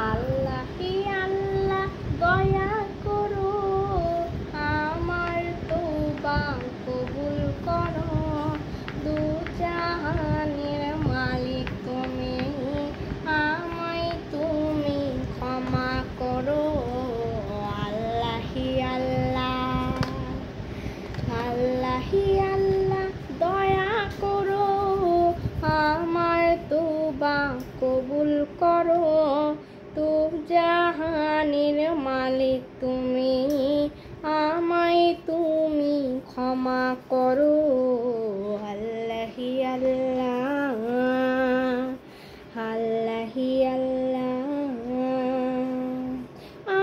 আল্লাহি আল্লাহ দয়া করো, আমার তওবা কবুল করো। দু জাহানের মালিক তুমি, আমায় তুমি ক্ষমা করো। আল্লাহি আল্লাহ, আল্লাহি আল্লাহ দয়া করো, আমার তওবা কবুল করো। দু জাহানের মালিক তুমি, আমায় তুমি ক্ষমা করো। আল্লাহি আল্লাহ, আল্লাহি আল্লাহ।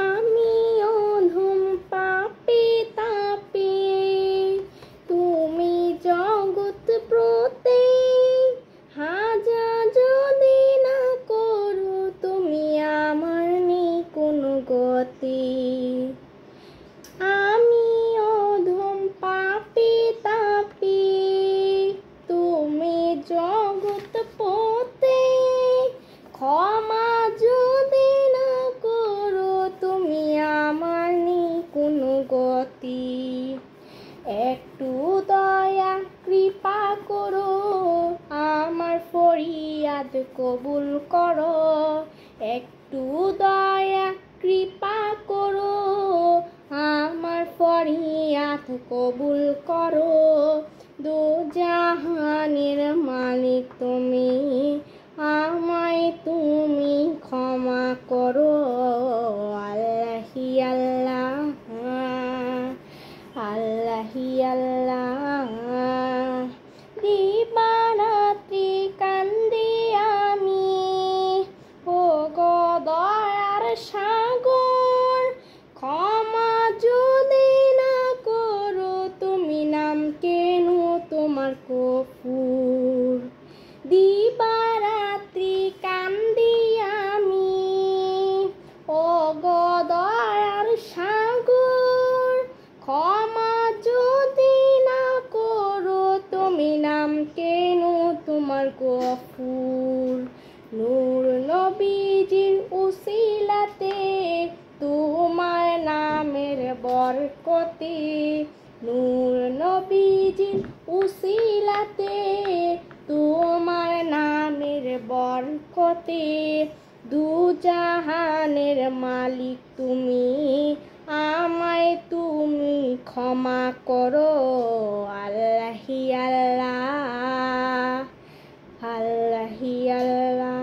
আমি অধম পাপী তাপী, তুমি জগৎ প্রতি। হাজা যদি না করো তুমি, আমার নেই কোনো গতি। আমি অধম পাপী তাপী, তুমি জগৎ পতে। ক্ষমা যদি না করো তুমি, আমার নেই কোনো গতি। একটু দয়া কৃপা করো, আমার ফরিয়াদ কবুল করো। একটু দয়া কৃপা করো, আমার ফরিয়াদ কবুল করো। দু জাহানের মালিক তুমি, আমায় তুমি ক্ষমা করো। আল্লাহি আল্লাহ, আল্লাহি আল্লাহ। দিবারাত্রি কান্দি আমি, ও গো দয়ার সাগর। ক্ষমা যদি না করো তুমি, নাম কেন তোমার গফুর। দিবারাত্রি কান্দি আমি, ও গো দয়ার সাগর। ক্ষমা যদি না করো তুমি, নাম কেন তোমার গফুর। নূর নবীজির উসিলাতে, তোমার নামের বরকতে। নূর নবীজির উসিলাতে, তোমার নামের বরকতে। দু জাহানের মালিক তুমি, আমায় তুমি ক্ষমা করো। আল্লাহি আল্লাহ, আল্লাহি আল্লাহ।